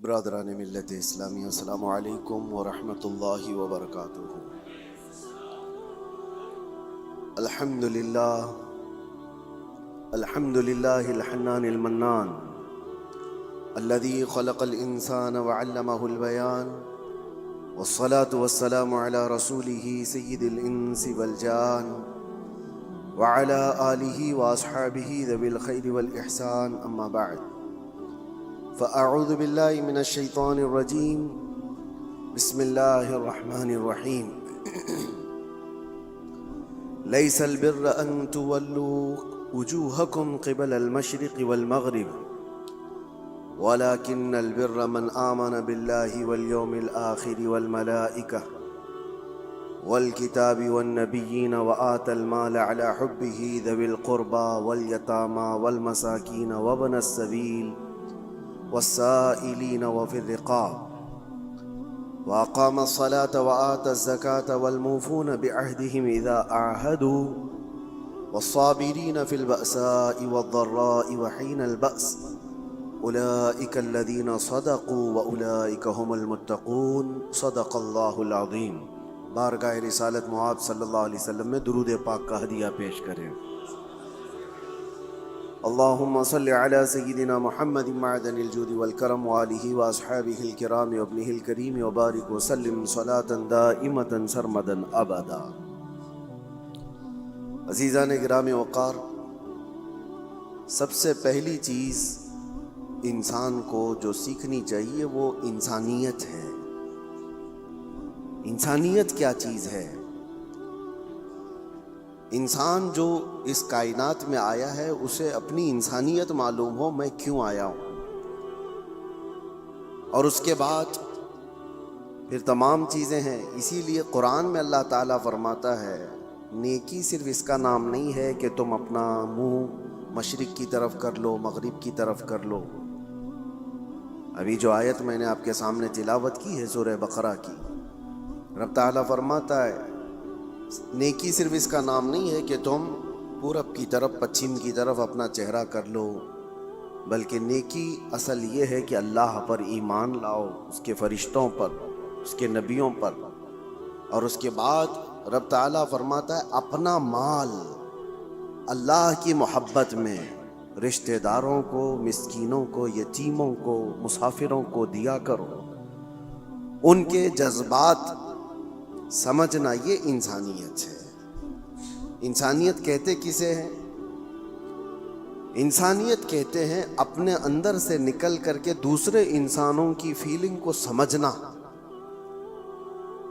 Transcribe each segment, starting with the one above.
برادران ملت اسلامی، السلام علیکم ورحمۃ اللہ وبرکاتہ۔ الحمد للہ الحنان المنان الذي خلق الانسان وعلمه البيان، والصلاة والسلام على رسوله سید الانس والجان وعلى آلہ واصحابہ ذوی الخیر والاحسان، اما بعد فأعوذ باللہ من الشیطان الرجیم، بسم اللہ الرحمن الرحیم۔ لیس البر ان تولوا وجوہکم قبل المشرق والمغرب ولكن البر من آمن باللہ والیوم الآخر والملائکہ والکتاب والنبیین وآتى المال على حبہ ذوی القربى والیتامى والمساکین وابن السبیل والسائلین وفی الرقاب وأقام الصلاة وآتى الزكاة والموفون بعهدهم إذا عاهدوا والصابرين في البأساء والضراء وحين البأس أولئك الذين صدقوا وأولئك هم المتقون، صدق اللہ العظیم۔ بارگاہ رسالت معاب صلی اللہ علیہ وسلم میں درود پاک کا ہدیہ پیش کریں۔ اللہم صلی علی سیدنا محمد معدن الجود والکرم وآلہ واصحابہ الکرام وابنہ الکریم وبارک وسلم صلاة دائمة سرمدا ابدا۔ عزیزان گرامی وقار، سب سے پہلی چیز انسان کو جو سیکھنی چاہیے وہ انسانیت ہے۔ انسانیت کیا چیز ہے؟ انسان جو اس کائنات میں آیا ہے اسے اپنی انسانیت معلوم ہو، میں کیوں آیا ہوں، اور اس کے بعد پھر تمام چیزیں ہیں۔ اسی لیے قرآن میں اللہ تعالیٰ فرماتا ہے نیکی صرف اس کا نام نہیں ہے کہ تم اپنا منہ مشرق کی طرف کر لو، مغرب کی طرف کر لو۔ ابھی جو آیت میں نے آپ کے سامنے تلاوت کی ہے سورہ بقرہ کی، رب تعالیٰ فرماتا ہے نیکی صرف اس کا نام نہیں ہے کہ تم پورب کی طرف، پچھم کی طرف اپنا چہرہ کر لو، بلکہ نیکی اصل یہ ہے کہ اللہ پر ایمان لاؤ، اس کے فرشتوں پر، اس کے نبیوں پر، اور اس کے بعد رب تعالیٰ فرماتا ہے اپنا مال اللہ کی محبت میں رشتہ داروں کو، مسکینوں کو، یتیموں کو، مسافروں کو دیا کرو۔ ان کے جذبات سمجھنا، یہ انسانیت ہے۔ انسانیت کہتے کسے ہیں؟ انسانیت کہتے ہیں اپنے اندر سے نکل کر کے دوسرے انسانوں کی فیلنگ کو سمجھنا،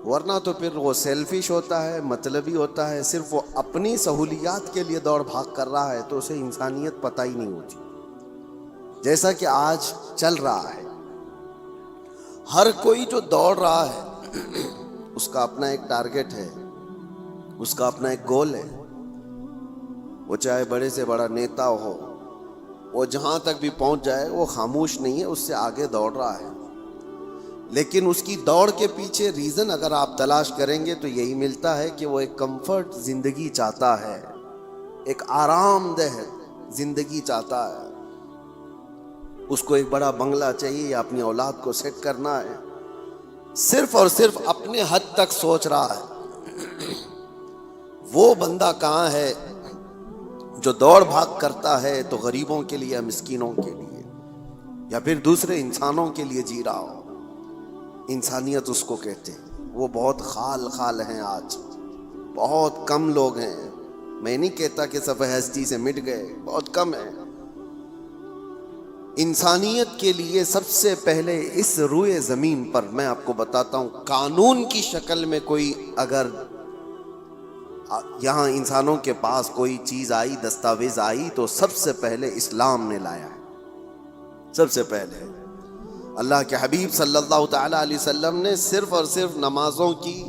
ورنہ تو پھر وہ سیلفش ہوتا ہے، مطلبی ہوتا ہے، صرف وہ اپنی سہولیات کے لیے دوڑ بھاگ کر رہا ہے تو اسے انسانیت پتہ ہی نہیں ہوتی۔ جیسا کہ آج چل رہا ہے، ہر کوئی جو دوڑ رہا ہے اس کا اپنا ایک ٹارگٹ ہے، اس کا اپنا ایک گول ہے۔ وہ چاہے بڑے سے بڑا نیتا ہو، وہ جہاں تک بھی پہنچ جائے وہ خاموش نہیں ہے، اس سے آگے دوڑ رہا ہے۔ لیکن اس کی دوڑ کے پیچھے ریزن اگر آپ تلاش کریں گے تو یہی ملتا ہے کہ وہ ایک کمفرٹ زندگی چاہتا ہے، ایک آرام دہ زندگی چاہتا ہے۔ اس کو ایک بڑا بنگلہ چاہیے یا اپنی اولاد کو سیٹ کرنا ہے، صرف اور صرف اپنے حد تک سوچ رہا ہے۔ وہ بندہ کہاں ہے جو دوڑ بھاگ کرتا ہے تو غریبوں کے لیے، مسکینوں کے لیے، یا پھر دوسرے انسانوں کے لیے جی رہا ہو؟ انسانیت اس کو کہتے ہیں۔ وہ بہت خال ہیں، آج بہت کم لوگ ہیں۔ میں نہیں کہتا کہ صفحہ ہستی سے مٹ گئے، بہت کم ہیں۔ انسانیت کے لیے سب سے پہلے اس روئے زمین پر میں آپ کو بتاتا ہوں، قانون کی شکل میں کوئی اگر یہاں انسانوں کے پاس کوئی چیز آئی، دستاویز آئی، تو سب سے پہلے اسلام نے لایا ہے۔ سب سے پہلے اللہ کے حبیب صلی اللہ تعالی علیہ وسلم نے صرف اور صرف نمازوں کی،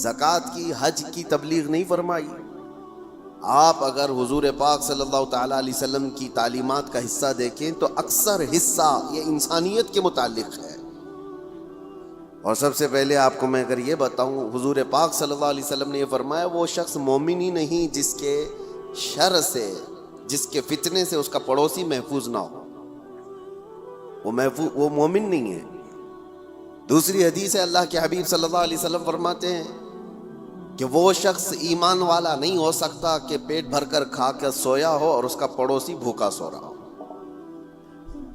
زکوٰۃ کی، حج کی تبلیغ نہیں فرمائی۔ آپ اگر حضور پاک صلی اللہ تعالیٰ علیہ وسلم کی تعلیمات کا حصہ دیکھیں تو اکثر حصہ یہ انسانیت کے متعلق ہے۔ اور سب سے پہلے آپ کو میں اگر یہ بتاؤں، حضور پاک صلی اللہ علیہ وسلم نے یہ فرمایا وہ شخص مومن ہی نہیں جس کے شر سے، جس کے فتنے سے اس کا پڑوسی محفوظ نہ ہو، وہ مومن نہیں ہے۔ دوسری حدیث ہے اللہ کے حبیب صلی اللہ علیہ وسلم فرماتے ہیں کہ وہ شخص ایمان والا نہیں ہو سکتا کہ پیٹ بھر کر کھا کر سویا ہو اور اس کا پڑوسی بھوکا سو رہا ہو۔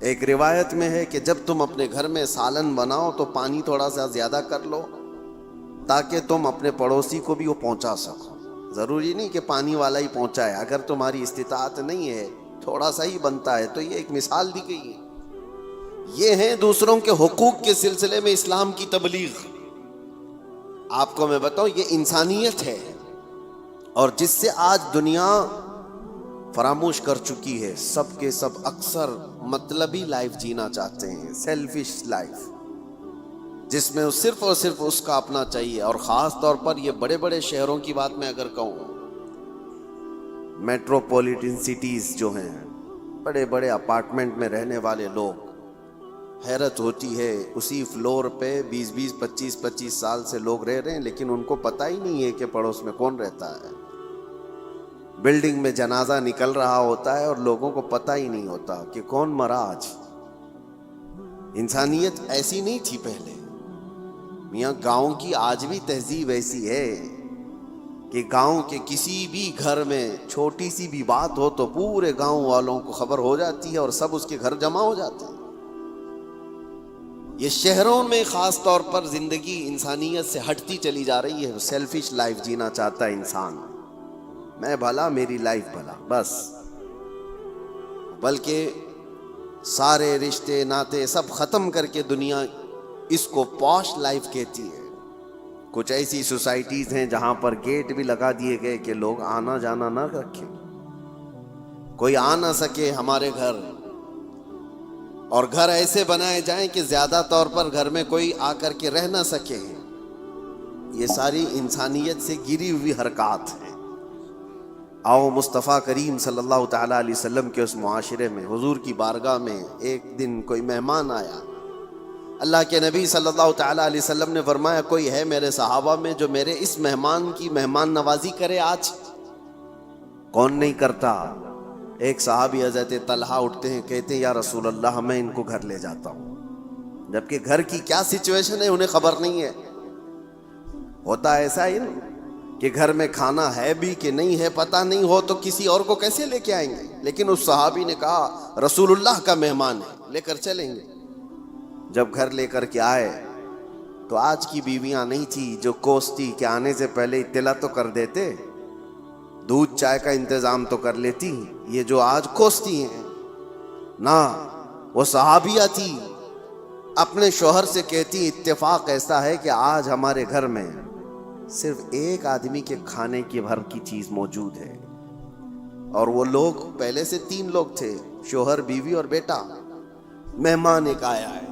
ایک روایت میں ہے کہ جب تم اپنے گھر میں سالن بناؤ تو پانی تھوڑا سا زیادہ کر لو تاکہ تم اپنے پڑوسی کو بھی وہ پہنچا سکو۔ ضروری نہیں کہ پانی والا ہی پہنچائے، اگر تمہاری استطاعت نہیں ہے تھوڑا سا ہی بنتا ہے تو یہ ایک مثال دی گئی ہے۔ یہ ہیں دوسروں کے حقوق کے سلسلے میں اسلام کی تبلیغ۔ آپ کو میں بتاؤں یہ انسانیت ہے، اور جس سے آج دنیا فراموش کر چکی ہے۔ سب کے سب اکثر مطلبی لائف جینا چاہتے ہیں، سیلفش لائف، جس میں صرف اور صرف اس کا اپنا چاہیے۔ اور خاص طور پر یہ بڑے بڑے شہروں کی بات میں اگر کہوں، میٹروپولیٹن سٹیز جو ہیں، بڑے بڑے اپارٹمنٹ میں رہنے والے لوگ، حیرت ہوتی ہے اسی فلور پہ 25 سال سے لوگ رہ رہے ہیں، لیکن ان کو پتہ ہی نہیں ہے کہ پڑوس میں کون رہتا ہے۔ بلڈنگ میں جنازہ نکل رہا ہوتا ہے اور لوگوں کو پتہ ہی نہیں ہوتا کہ کون مرا آج۔ انسانیت ایسی نہیں تھی پہلے میاں۔ گاؤں کی آج بھی تہذیب ایسی ہے کہ گاؤں کے کسی بھی گھر میں چھوٹی سی بھی بات ہو تو پورے گاؤں والوں کو خبر ہو جاتی ہے اور سب اس کے گھر جمع ہو جاتے ہیں۔ یہ شہروں میں خاص طور پر زندگی انسانیت سے ہٹتی چلی جا رہی ہے۔ سیلفش لائف جینا چاہتا ہے انسان، میں بھلا میری لائف بھلا بس، بلکہ سارے رشتے ناتے سب ختم کر کے دنیا اس کو پوش لائف کہتی ہے۔ کچھ ایسی سوسائٹیز ہیں جہاں پر گیٹ بھی لگا دیے گئے کہ لوگ آنا جانا نہ رکھیں، کوئی آ نہ سکے ہمارے گھر، اور گھر ایسے بنائے جائیں کہ زیادہ طور پر گھر میں کوئی آ کر کے رہ نہ سکے۔ یہ ساری انسانیت سے گری ہوئی حرکات ہیں۔ آؤ مصطفیٰ کریم صلی اللہ تعالیٰ علیہ وسلم کے اس معاشرے میں، حضور کی بارگاہ میں ایک دن کوئی مہمان آیا۔ اللہ کے نبی صلی اللہ تعالیٰ علیہ وسلم نے فرمایا کوئی ہے میرے صحابہ میں جو میرے اس مہمان کی مہمان نوازی کرے آج؟ کون نہیں کرتا؟ ایک صحابی حضرت طلحہ اٹھتے ہیں، کہتے ہیں یا رسول اللہ میں ان کو گھر لے جاتا ہوں، جبکہ گھر کی کیا سچویشن ہے انہیں خبر نہیں ہے۔ ہوتا ایسا ہی نا کہ گھر میں کھانا ہے بھی کہ نہیں ہے پتہ نہیں ہو تو کسی اور کو کیسے لے کے آئیں گے، لیکن اس صحابی نے کہا رسول اللہ کا مہمان ہے لے کر چلیں گے۔ جب گھر لے کر کے آئے تو آج کی بیویاں نہیں تھی جو کوستی کہ آنے سے پہلے اطلاع تو کر دیتے، دودھ چائے کا انتظام تو کر لیتی، یہ جو آج کوستی ہیں نہ، وہ صحابیہ تھی، اپنے شوہر سے کہتی اتفاق ایسا ہے کہ آج ہمارے گھر میں صرف ایک آدمی کے کھانے کی بھر کی چیز موجود ہے، اور وہ لوگ پہلے سے 3 لوگ تھے، شوہر بیوی اور بیٹا، مہمان ایک آیا ہے۔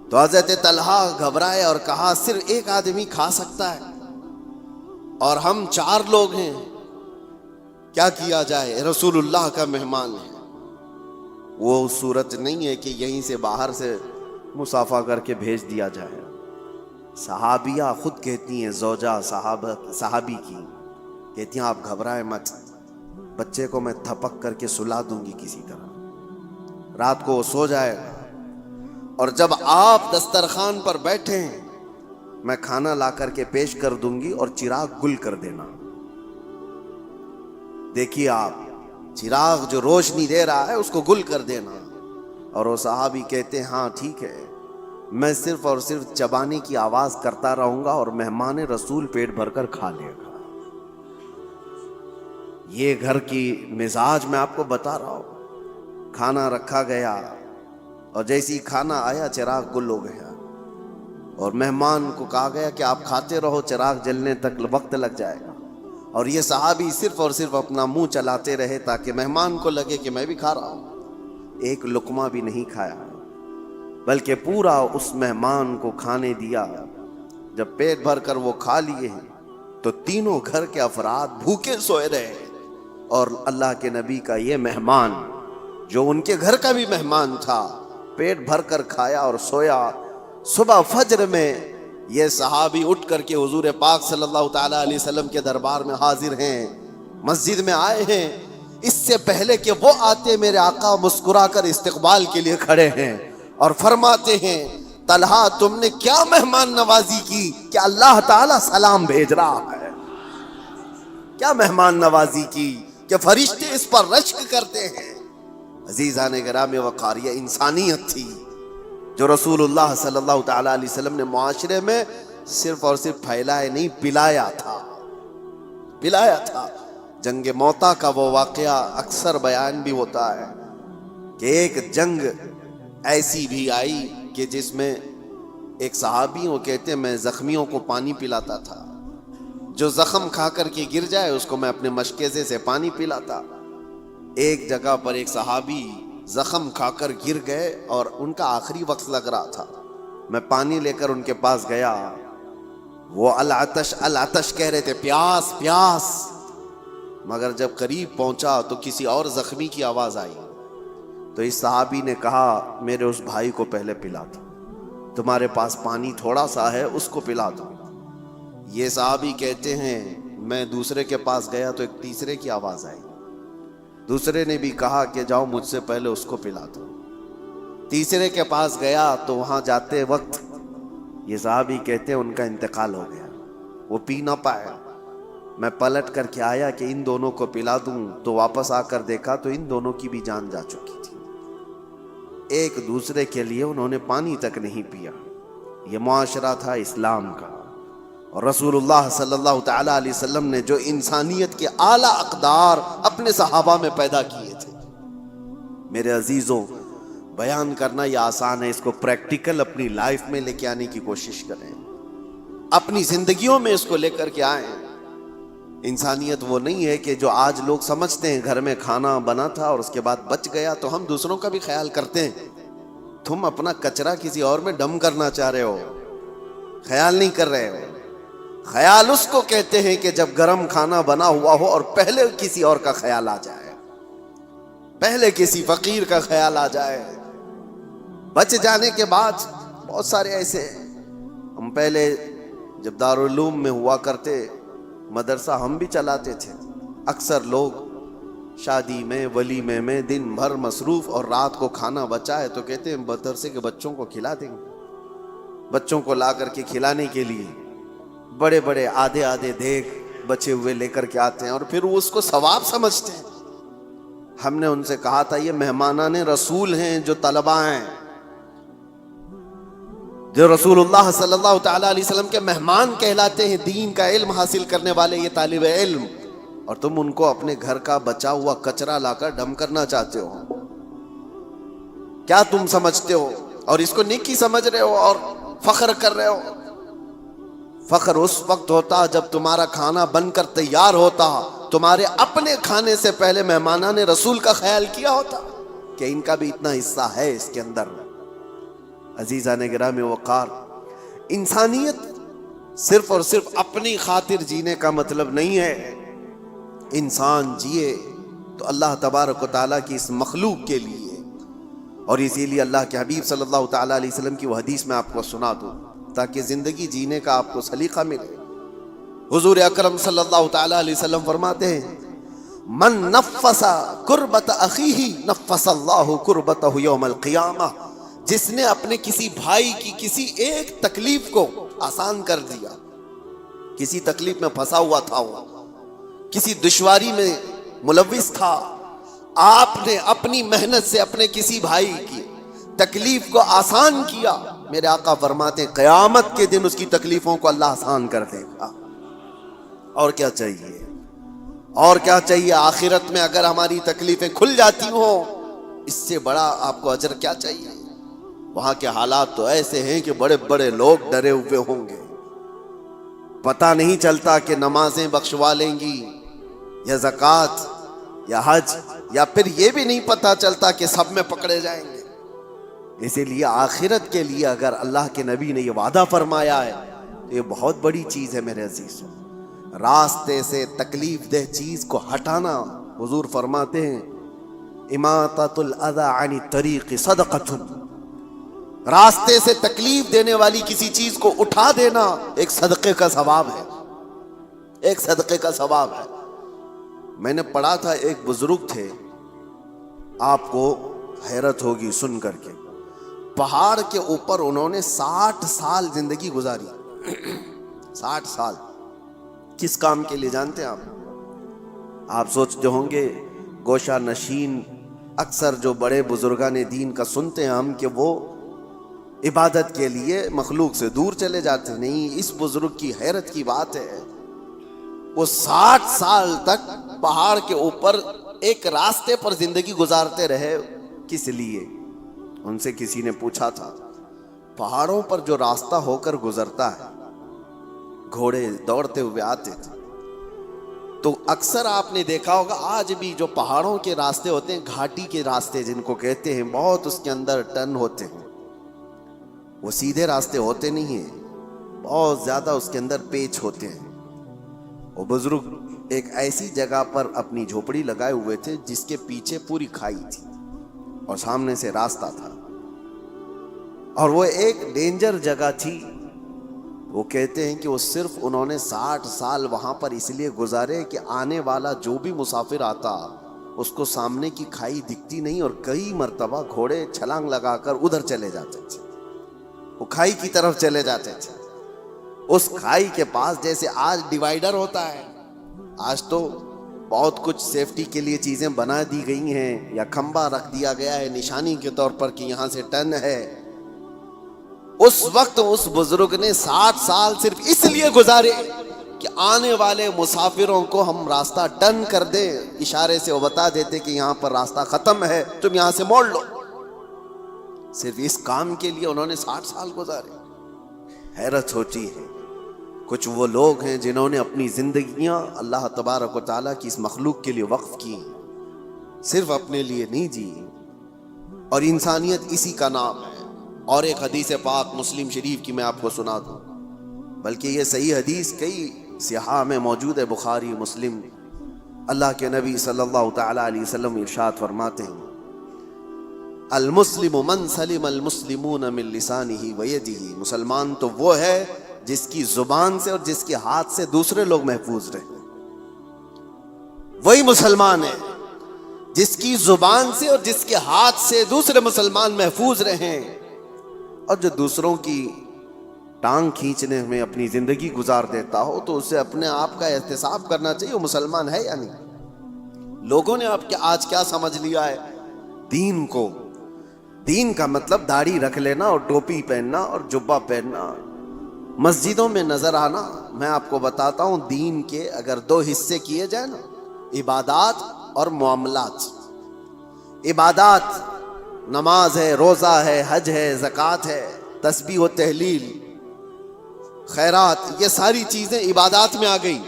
تو حضرت طلحہ گھبرائے اور کہا صرف ایک آدمی کھا سکتا ہے اور ہم 4 لوگ ہیں، کیا کیا جائے؟ رسول اللہ کا مہمان ہے۔ وہ صورت نہیں ہے کہ یہیں سے باہر سے مصافحہ کر کے بھیج دیا جائے۔ صحابیہ خود کہتی ہیں، زوجہ صحابی کی کہتی ہیں آپ گھبرائیں مت، بچے کو میں تھپک کر کے سلا دوں گی کسی طرح، رات کو وہ سو جائے گا، اور جب آپ دسترخوان پر بیٹھیں میں کھانا لا کر کے پیش کر دوں گی اور چراغ گل کر دینا۔ دیکھیے آپ، چراغ جو روشنی دے رہا ہے اس کو گل کر دینا۔ اور وہ صحابی کہتے ہیں ہاں ٹھیک ہے، میں صرف اور صرف چبانے کی آواز کرتا رہوں گا اور مہمان رسول پیٹ بھر کر کھا لے گا۔ یہ گھر کی مزاج میں آپ کو بتا رہا ہوں۔ کھانا رکھا گیا اور جیسے ہی کھانا آیا چراغ گل ہو گیا، اور مہمان کو کہا گیا کہ آپ کھاتے رہو، چراغ جلنے تک وقت لگ جائے گا، اور یہ صحابی صرف اور صرف اپنا منہ چلاتے رہے تاکہ مہمان کو لگے کہ میں بھی کھا رہا ہوں۔ ایک لقمہ بھی نہیں کھایا، بلکہ پورا اس مہمان کو کھانے دیا۔ جب پیٹ بھر کر وہ کھا لیے تو تینوں گھر کے افراد بھوکے سوئے رہے، اور اللہ کے نبی کا یہ مہمان جو ان کے گھر کا بھی مہمان تھا پیٹ بھر کر کھایا اور سویا۔ صبح فجر میں یہ صحابی اٹھ کر کے حضور پاک صلی اللہ تعالیٰ علیہ وسلم کے دربار میں حاضر ہیں، مسجد میں آئے ہیں۔ اس سے پہلے کہ وہ آتے میرے آقا مسکرا کر استقبال کے لیے کھڑے ہیں اور فرماتے ہیں طلحہ تم نے کیا مہمان نوازی کی کہ اللہ تعالیٰ سلام بھیج رہا ہے؟ کیا مہمان نوازی کی کہ فرشتے اس پر رشک کرتے ہیں؟ عزیزان گرامی وقار، یہ انسانیت تھی جو رسول اللہ صلی اللہ تعالیٰ علیہ وسلم نے معاشرے میں صرف اور صرف پھیلائے نہیں، پلایا تھا۔ جنگ موتا کا وہ واقعہ اکثر بیان بھی ہوتا ہے کہ ایک جنگ ایسی بھی آئی کہ جس میں ایک صحابی وہ کہتے ہیں میں زخمیوں کو پانی پلاتا تھا، جو زخم کھا کر کے گر جائے اس کو میں اپنے مشکیزے سے پانی پلاتا۔ ایک جگہ پر ایک صحابی زخم کھا کر گر گئے اور ان کا آخری وقت لگ رہا تھا، میں پانی لے کر ان کے پاس گیا، وہ العطش العطش کہہ رہے تھے، پیاس پیاس، مگر جب قریب پہنچا تو کسی اور زخمی کی آواز آئی، تو اس صحابی نے کہا میرے اس بھائی کو پہلے پلا دو، تمہارے پاس پانی تھوڑا سا ہے اس کو پلا دو۔ یہ صحابی کہتے ہیں میں دوسرے کے پاس گیا تو ایک تیسرے کی آواز آئی، دوسرے نے بھی کہا کہ جاؤ مجھ سے پہلے اس کو پلا دو۔ تیسرے کے پاس گیا تو وہاں جاتے وقت یہ صحابی کہتے ہیں ان کا انتقال ہو گیا، وہ پی نہ پایا۔ میں پلٹ کر کے آیا کہ ان دونوں کو پلا دوں تو واپس آ کر دیکھا تو ان دونوں کی بھی جان جا چکی تھی، ایک دوسرے کے لیے انہوں نے پانی تک نہیں پیا۔ یہ معاشرہ تھا اسلام کا، اور رسول اللہ صلی اللہ تعالیٰ علیہ وسلم نے جو انسانیت کے اعلیٰ اقدار اپنے صحابہ میں پیدا کیے تھے، میرے عزیزوں بیان کرنا یہ آسان ہے، اس کو پریکٹیکل اپنی لائف میں لے کے آنے کی کوشش کریں، اپنی زندگیوں میں اس کو لے کر کے آئیں۔ انسانیت وہ نہیں ہے کہ جو آج لوگ سمجھتے ہیں گھر میں کھانا بنا تھا اور اس کے بعد بچ گیا تو ہم دوسروں کا بھی خیال کرتے ہیں، تم اپنا کچرا کسی اور میں ڈم کرنا چاہ رہے ہو، خیال نہیں کر رہے ہو۔ خیال اس کو کہتے ہیں کہ جب گرم کھانا بنا ہوا ہو اور پہلے کسی اور کا خیال آ جائے، پہلے کسی فقیر کا خیال آ جائے۔ بچ جانے کے بعد بہت سارے ایسے، ہم پہلے جب دارالعلوم میں ہوا کرتے مدرسہ ہم بھی چلاتے تھے، اکثر لوگ شادی میں ولیمے میں دن بھر مصروف اور رات کو کھانا بچا ہے تو کہتے ہیں مدرسے کے بچوں کو کھلا دیں گے، بچوں کو لا کر کے کھلانے کے لیے بڑے بڑے آدھے دیگ بچے ہوئے لے کر کے آتے ہیں اور پھر وہ اس کو ثواب سمجھتے ہیں۔ ہم نے ان سے کہا تھا یہ مہمانان رسول ہیں جو طلباء ہیں، جو رسول اللہ صلی اللہ تعالیٰ علیہ وسلم کے مہمان کہلاتے ہیں، دین کا علم حاصل کرنے والے یہ طالب علم، اور تم ان کو اپنے گھر کا بچا ہوا کچرا لا کر ڈم کرنا چاہتے ہو۔ کیا تم سمجھتے ہو اور اس کو نیکی سمجھ رہے ہو اور فخر کر رہے ہو؟ فخر اس وقت ہوتا جب تمہارا کھانا بن کر تیار ہوتا، تمہارے اپنے کھانے سے پہلے مہمانان رسول کا خیال کیا ہوتا کہ ان کا بھی اتنا حصہ ہے اس کے اندر۔ عزیزان گرامی وقار، انسانیت صرف اور صرف اپنی خاطر جینے کا مطلب نہیں ہے، انسان جیے تو اللہ تبارک و تعالیٰ کی اس مخلوق کے لیے، اور اسی لیے اللہ کے حبیب صلی اللہ تعالیٰ علیہ وسلم کی وہ حدیث میں آپ کو سنا دوں تاکہ زندگی جینے کا آپ کو سلیقہ ملے۔ حضور اکرم صلی اللہ تعالیٰ علیہ وسلم فرماتے ہیں من نفس کربت اخیہ نفس اللہ کربتہ یوم القیامہ، جس نے اپنے کسی بھائی کی کسی ایک تکلیف کو آسان کر دیا، کسی تکلیف میں پھنسا ہوا تھا، وہ کسی دشواری میں ملوث تھا، آپ نے اپنی محنت سے اپنے کسی بھائی کی تکلیف کو آسان کیا، میرے آقا فرماتے ہیں قیامت کے دن اس کی تکلیفوں کو اللہ آسان کر دے گا۔ اور کیا چاہیے، اور کیا چاہیے؟ آخرت میں اگر ہماری تکلیفیں کھل جاتی ہوں اس سے بڑا آپ کو اجر کیا چاہیے؟ وہاں کے حالات تو ایسے ہیں کہ بڑے بڑے لوگ ڈرے ہوئے ہوں گے، پتہ نہیں چلتا کہ نمازیں بخشوا لیں گی یا زکوٰۃ یا حج، یا پھر یہ بھی نہیں پتہ چلتا کہ سب میں پکڑے جائیں گے۔ اسی لیے آخرت کے لیے اگر اللہ کے نبی نے یہ وعدہ فرمایا ہے تو یہ بہت بڑی چیز ہے میرے عزیزوں۔ راستے سے تکلیف دہ چیز کو ہٹانا، حضور فرماتے ہیں اماطۃ الاذی عن الطریق صدقۃ، راستے سے تکلیف دینے والی کسی چیز کو اٹھا دینا ایک صدقے کا ثواب ہے، ایک صدقے کا ثواب ہے۔ میں نے پڑھا تھا، ایک بزرگ تھے، آپ کو حیرت ہوگی سن کر کے، پہاڑ کے اوپر انہوں نے 60 سال زندگی گزاری. 60 سال کس کام کے لیے جانتے ہیں آپ سوچتے ہوں گے گوشہ نشین اکثر جو بڑے بزرگان دین کا سنتے ہیں ہم کہ وہ عبادت کے لیے مخلوق سے دور چلے جاتے ہیں. نہیں، اس بزرگ کی حیرت کی بات ہے، وہ 60 سال تک پہاڑ کے اوپر ایک راستے پر زندگی گزارتے رہے. کس لیے؟ ان سے کسی نے پوچھا تھا پہاڑوں پر جو راستہ ہو کر گزرتا ہے، گھوڑے دوڑتے ہوئے آتے تھے، تو اکثر آپ نے دیکھا ہوگا آج بھی جو پہاڑوں کے راستے ہوتے ہیں، گھاٹی کے راستے جن کو کہتے ہیں، بہت اس کے اندر ٹرن ہوتے ہیں، وہ سیدھے راستے ہوتے نہیں ہیں، بہت زیادہ اس کے اندر پیچ ہوتے ہیں. وہ بزرگ ایک ایسی جگہ پر اپنی جھوپڑی لگائے ہوئے تھے جس کے پیچھے پوری کھائی تھی اور سامنے سے راستہ تھا، اور وہ ایک ڈینجر جگہ تھی. وہ کہتے ہیں کہ وہ صرف انہوں نے 60 سال وہاں پر اس لیے گزارے کہ آنے والا جو بھی مسافر آتا اس کو سامنے کی کھائی دکھتی نہیں، اور کئی مرتبہ گھوڑے چھلانگ لگا کر ادھر چلے جاتے تھے، وہ کھائی کی طرف چلے جاتے تھے. اس کھائی کے پاس جیسے آج ڈیوائیڈر ہوتا ہے، آج تو بہت کچھ سیفٹی کے لیے چیزیں بنا دی گئی ہیں، یا کھمبا رکھ دیا گیا ہے نشانی کے طور پر کہ یہاں سے ٹرن ہے. اس وقت اس بزرگ نے 60 سال صرف اس لیے گزارے کہ آنے والے مسافروں کو ہم راستہ ٹرن کر دیں، اشارے سے وہ بتا دیتے کہ یہاں پر راستہ ختم ہے، تم یہاں سے موڑ لو. صرف اس کام کے لیے انہوں نے 60 سال گزارے. حیرت ہوتی ہے کچھ وہ لوگ ہیں جنہوں نے اپنی زندگیاں اللہ تبارک و تعالیٰ کی اس مخلوق کے لیے وقف کی، صرف اپنے لیے نہیں جی. اور انسانیت اسی کا نام ہے. اور ایک حدیث پاک مسلم شریف کی میں آپ کو سنا دوں، بلکہ یہ صحیح حدیث کئی صحاح میں موجود ہے، بخاری مسلم. اللہ کے نبی صلی اللہ تعالی علیہ وسلم ارشاد فرماتے ہیں المسلم من سلم المسلمون من لسانہ ویدہ. مسلمان تو وہ ہے جس کی زبان سے اور جس کے ہاتھ سے دوسرے لوگ محفوظ رہیں. وہی مسلمان ہے جس کی زبان سے اور جس کے ہاتھ سے دوسرے مسلمان محفوظ رہیں، اور جو دوسروں کی ٹانگ کھینچنے میں اپنی زندگی گزار دیتا ہو تو اسے اپنے آپ کا احتساب کرنا چاہیے وہ مسلمان ہے یا نہیں. لوگوں نے آپ کے آج کیا سمجھ لیا ہے دین کو. دین کا مطلب داڑھی رکھ لینا اور ٹوپی پہننا اور جبہ پہننا، مسجدوں میں نظر آنا. میں آپ کو بتاتا ہوں دین کے اگر 2 حصے کیے جائیں نا، عبادات اور معاملات. عبادات نماز ہے، روزہ ہے، حج ہے، زکوٰۃ ہے، تسبیح و تہلیل، خیرات، یہ ساری چیزیں عبادات میں آ گئی.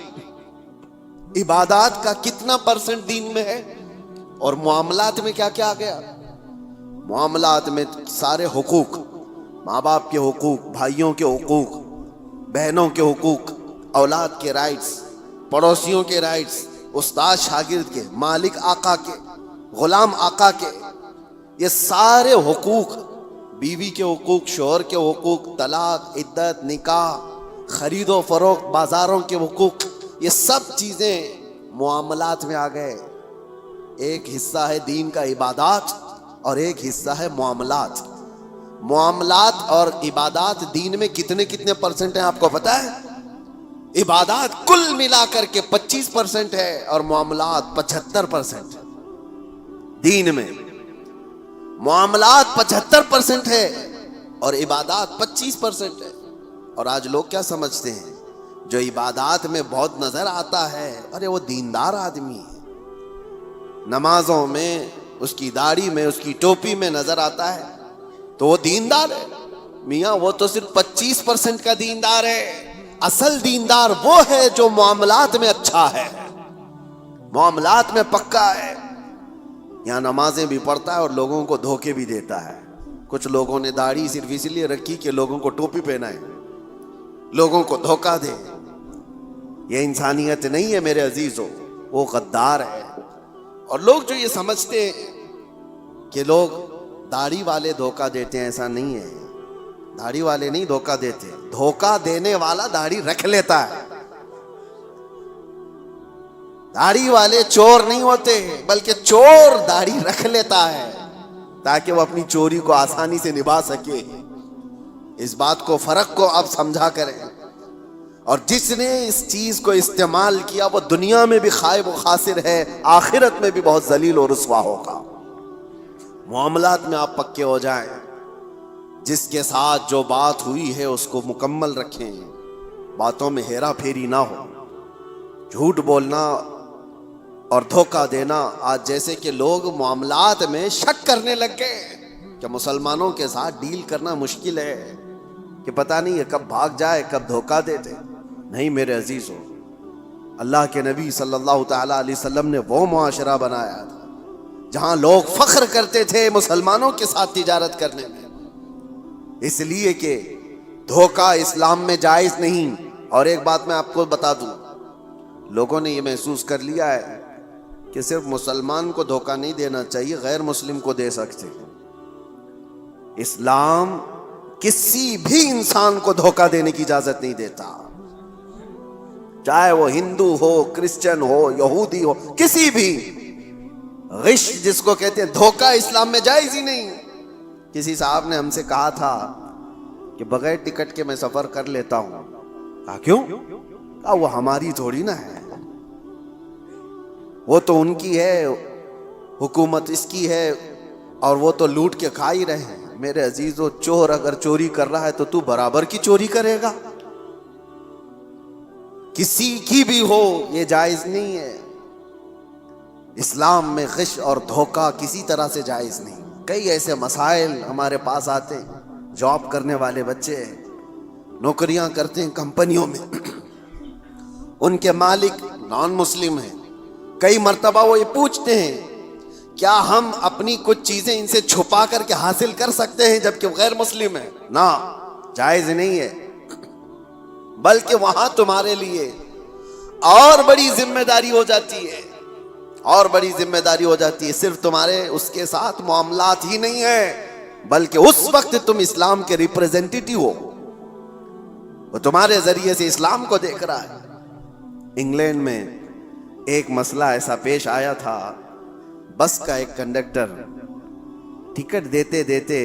عبادات کا کتنا % دین میں ہے؟ اور معاملات میں کیا کیا آ گیا؟ معاملات میں سارے حقوق، ماں باپ کے حقوق، بھائیوں کے حقوق، بہنوں کے حقوق، اولاد کے رائٹس، پڑوسیوں کے رائٹس، استاد شاگرد کے، مالک آقا کے، غلام آقا کے، یہ سارے حقوق، بیوی کے حقوق، شوہر کے حقوق، طلاق، عدت، نکاح، خرید و فروخت، بازاروں کے حقوق، یہ سب چیزیں معاملات میں آ گئے. ایک حصہ ہے دین کا عبادات اور ایک حصہ ہے معاملات. معاملات اور عبادات دین میں کتنے % ہیں آپ کو پتا ہے؟ عبادات کل ملا کر کے 25% ہے اور معاملات 75%. دین میں معاملات 75% ہے اور عبادات 25% ہے. اور آج لوگ کیا سمجھتے ہیں؟ جو عبادات میں بہت نظر آتا ہے ارے وہ دیندار آدمی ہے، نمازوں میں، اس کی داڑھی میں، اس کی ٹوپی میں نظر آتا ہے تو وہ دیندار ہے. میاں وہ تو صرف 25% کا دیندار ہے. اصل دیندار وہ ہے جو معاملات میں اچھا ہے، معاملات میں پکا ہے. یہاں نمازیں بھی پڑھتا ہے اور لوگوں کو دھوکے بھی دیتا ہے. کچھ لوگوں نے داڑھی صرف اس لیے رکھی کہ لوگوں کو ٹوپی پہنائے، لوگوں کو دھوکہ دے. یہ انسانیت نہیں ہے میرے عزیزوں، وہ غدار ہے. اور لوگ جو یہ سمجھتے ہیں کہ لوگ داڑھی والے دھوکہ دیتے ہیں، ایسا نہیں ہے. داڑھی والے نہیں دھوکہ دیتے، دھوکہ دینے والا داڑھی رکھ لیتا ہے. داڑھی والے چور نہیں ہوتے بلکہ چور داڑھی رکھ لیتا ہے. تاکہ وہ اپنی چوری کو آسانی سے نبھا سکے. اس بات کو، فرق کو آپ سمجھا کریں. اور جس نے اس چیز کو استعمال کیا وہ دنیا میں بھی خائب و خاسر ہے، آخرت میں بھی بہت ذلیل و رسوا ہوگا. معاملات میں آپ پکے ہو جائیں. جس کے ساتھ جو بات ہوئی ہے اس کو مکمل رکھیں. باتوں میں ہیرا پھیری نہ ہو. جھوٹ بولنا اور دھوکہ دینا، آج جیسے کہ لوگ معاملات میں شک کرنے لگ گئے کہ مسلمانوں کے ساتھ ڈیل کرنا مشکل ہے، کہ پتہ نہیں ہے کب بھاگ جائے، کب دھوکہ دے دے. نہیں میرے عزیزو، اللہ کے نبی صلی اللہ تعالی علیہ وسلم نے وہ معاشرہ بنایا تھا جہاں لوگ فخر کرتے تھے مسلمانوں کے ساتھ تجارت کرنے میں، اس لیے کہ دھوکہ اسلام میں جائز نہیں. اور ایک بات میں آپ کو بتا دوں، لوگوں نے یہ محسوس کر لیا ہے کہ صرف مسلمان کو دھوکہ نہیں دینا چاہیے، غیر مسلم کو دے سکتے. اسلام کسی بھی انسان کو دھوکہ دینے کی اجازت نہیں دیتا، چاہے وہ ہندو ہو، کرسچن ہو، یہودی ہو، کسی بھی. غش جس کو کہتے ہیں، دھوکہ اسلام میں جائز ہی نہیں. کسی صاحب نے ہم سے کہا تھا کہ بغیر ٹکٹ کے میں سفر کر لیتا ہوں. کہا کیوں؟ کہا وہ ہماری تھوڑی نہ ہے، وہ تو ان کی ہے، حکومت اس کی ہے، اور وہ تو لوٹ کے کھا ہی رہے ہیں. میرے عزیزو، چور اگر چوری کر رہا ہے تو برابر کی چوری کرے گا، کسی کی بھی ہو، یہ جائز نہیں ہے. اسلام میں غش اور دھوکہ کسی طرح سے جائز نہیں. کئی ایسے مسائل ہمارے پاس آتے ہیں. جاب کرنے والے بچے نوکریاں کرتے ہیں کمپنیوں میں، ان کے مالک نان مسلم ہیں. کئی مرتبہ وہ یہ پوچھتے ہیں کیا ہم اپنی کچھ چیزیں ان سے چھپا کر کے حاصل کر سکتے ہیں جبکہ وہ غیر مسلم ہیں؟ نہ، جائز نہیں ہے. بلکہ وہاں تمہارے لیے اور بڑی ذمہ داری ہو جاتی ہے، اور بڑی ذمہ داری ہو جاتی ہے. صرف تمہارے اس کے ساتھ معاملات ہی نہیں ہے، بلکہ اس وقت تم اسلام کے ریپریزنٹیٹیو ہو، وہ تمہارے ذریعے سے اسلام کو دیکھ رہا ہے. انگلینڈ میں ایک مسئلہ ایسا پیش آیا تھا. بس کا ایک کنڈکٹر ٹکٹ دیتے دیتے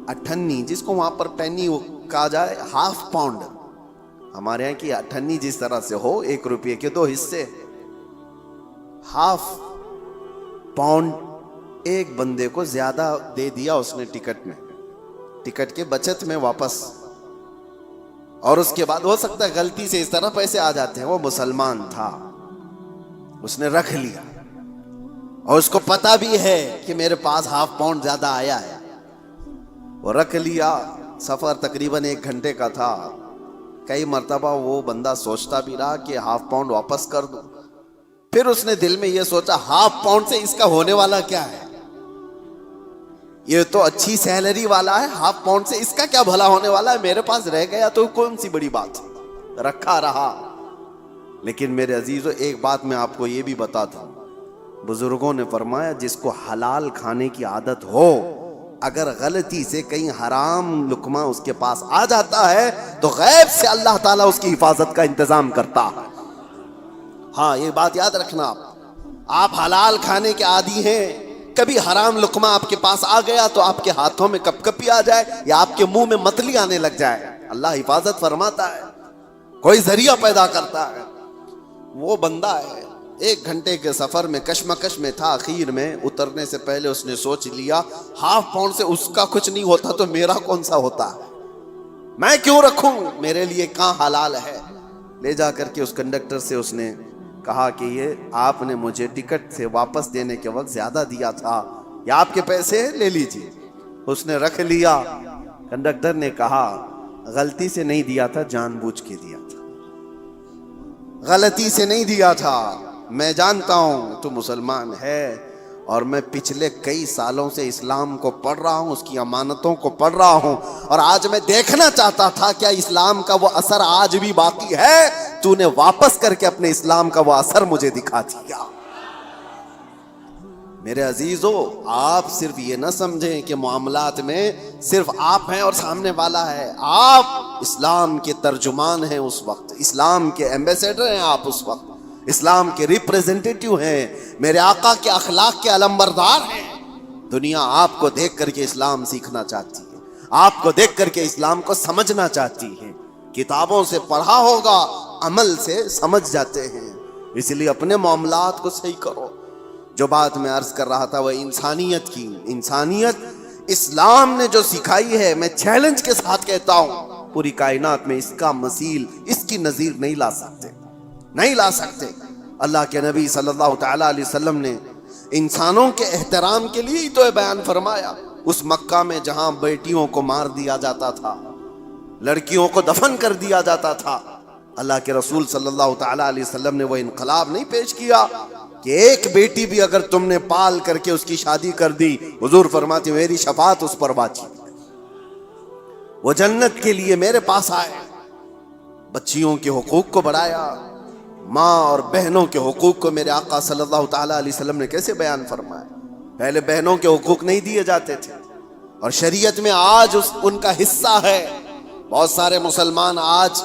اٹھنی، جس کو وہاں پر پینی کہا جائے، ہاف پاؤنڈ، ہمارے یہاں کی اٹھنی جس طرح سے ہو، 1 روپے کے 2 حصے، ہاف پاؤنڈ ایک بندے کو زیادہ دے دیا اس نے ٹکٹ میں، ٹکٹ کے بچت میں واپس. اور اس کے بعد ہو سکتا ہے غلطی سے اس طرح پیسے آ جاتے ہیں. وہ مسلمان تھا، اس نے رکھ لیا، اور اس کو پتا بھی ہے کہ میرے پاس ہاف پاؤنڈ زیادہ آیا ہے. وہ رکھ لیا. سفر تقریباً 1 گھنٹے کا تھا. کئی مرتبہ وہ بندہ سوچتا بھی رہا کہ ہاف پاؤنڈ واپس کر دوں. پھر اس نے دل میں یہ سوچا، ہاف پاؤنڈ سے اس کا ہونے والا کیا ہے؟ یہ تو اچھی سیلری والا ہے، ہاف پاؤنڈ سے اس کا کیا بھلا ہونے والا ہے؟ میرے پاس رہ گیا تو کون سی بڑی بات. رکھا رہا. لیکن میرے عزیزو، ایک بات میں آپ کو یہ بھی بتاتا ہوں، بزرگوں نے فرمایا جس کو حلال کھانے کی عادت ہو، اگر غلطی سے کہیں حرام لقمہ اس کے پاس آ جاتا ہے تو غیب سے اللہ تعالیٰ اس کی حفاظت کا انتظام کرتا ہے. ہاں، یہ بات یاد رکھنا. آپ حلال کھانے کے عادی ہیں، کبھی حرام لقمہ آپ کے پاس آ گیا تو آپ کے ہاتھوں میں کپ کپی آ جائے یا آپ کے منہ میں متلی آنے لگ جائے، اللہ حفاظت فرماتا ہے، کوئی ذریعہ پیدا کرتا ہے. وہ بندہ ہے 1 گھنٹے کے سفر میں کشمکش میں تھا. آخر میں اترنے سے پہلے اس نے سوچ لیا، ہاف پاؤنڈ سے اس کا کچھ نہیں ہوتا تو میرا کون سا ہوتا ہے، میں کیوں رکھوں، میرے لیے کہاں حلال ہے. لے جا کر کے اس کنڈکٹر سے اس نے کہا کہ یہ آپ نے مجھے ٹکٹ سے واپس دینے کے وقت زیادہ دیا تھا، یہ آپ کے پیسے لے لیجیے. اس نے رکھ لیا. کنڈکٹر نے کہا غلطی سے نہیں دیا تھا، جان بوجھ کے دیا تھا، غلطی سے نہیں دیا تھا. میں جانتا ہوں تو مسلمان ہے، اور میں پچھلے کئی سالوں سے اسلام کو پڑھ رہا ہوں، اس کی امانتوں کو پڑھ رہا ہوں، اور آج میں دیکھنا چاہتا تھا کیا اسلام کا وہ اثر آج بھی باقی ہے. تو نے واپس کر کے اپنے اسلام کا وہ اثر مجھے دکھا دیا. میرے عزیزو، آپ صرف یہ نہ سمجھیں کہ معاملات میں صرف آپ ہیں اور سامنے والا ہے. آپ اسلام کے ترجمان ہیں اس وقت، اسلام کے ایمبیسیڈر ہیں آپ اس وقت، اسلام کے ریپریزنٹیٹیو ہیں، میرے آقا کے اخلاق کے علمبردار ہیں. دنیا آپ کو دیکھ کر کے اسلام سیکھنا چاہتی ہے، آپ کو دیکھ کر کے اسلام کو سمجھنا چاہتی ہے۔ کتابوں سے پڑھا ہوگا، عمل سے سمجھ جاتے ہیں۔ اس لیے اپنے معاملات کو صحیح کرو۔ جو بات میں عرض کر رہا تھا وہ انسانیت کی، انسانیت اسلام نے جو سکھائی ہے، میں چیلنج کے ساتھ کہتا ہوں پوری کائنات میں اس کا مثیل، اس کی نظیر نہیں لا سکتے، نہیں لا سکتے۔ اللہ کے نبی صلی اللہ تعالی علیہ وسلم نے انسانوں کے احترام کے لیے ہی تو یہ بیان فرمایا۔ اس مکہ میں جہاں بیٹیوں کو مار دیا جاتا تھا، لڑکیوں کو دفن کر دیا جاتا تھا، اللہ کے رسول صلی اللہ تعالی علیہ وسلم نے وہ انقلاب نہیں پیش کیا کہ ایک بیٹی بھی اگر تم نے پال کر کے اس کی شادی کر دی، حضور فرماتے میری شفاعت اس پر واجب، وہ جنت کے لیے میرے پاس آئے۔ بچیوں کے حقوق کو بڑھایا، ماں اور بہنوں کے حقوق کو میرے آقا صلی اللہ تعالی علیہ وسلم نے کیسے بیان فرمایا۔ پہلے بہنوں کے حقوق نہیں دیے جاتے تھے، اور شریعت میں آج ان کا حصہ ہے۔ بہت سارے مسلمان آج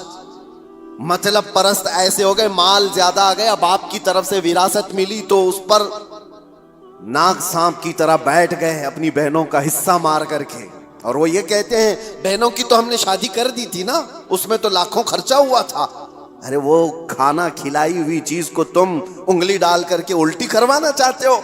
مطلب پرست ایسے ہو گئے، مال زیادہ آ گیا، باپ کی طرف سے وراثت ملی تو اس پر ناگ سانپ کی طرح بیٹھ گئے اپنی بہنوں کا حصہ مار کر کے، اور وہ یہ کہتے ہیں بہنوں کی تو ہم نے شادی کر دی تھی نا، اس میں تو لاکھوں خرچہ ہوا تھا۔ ارے وہ کھانا کھلائی ہوئی چیز کو تم انگلی ڈال کر کے الٹی کروانا چاہتے ہو؟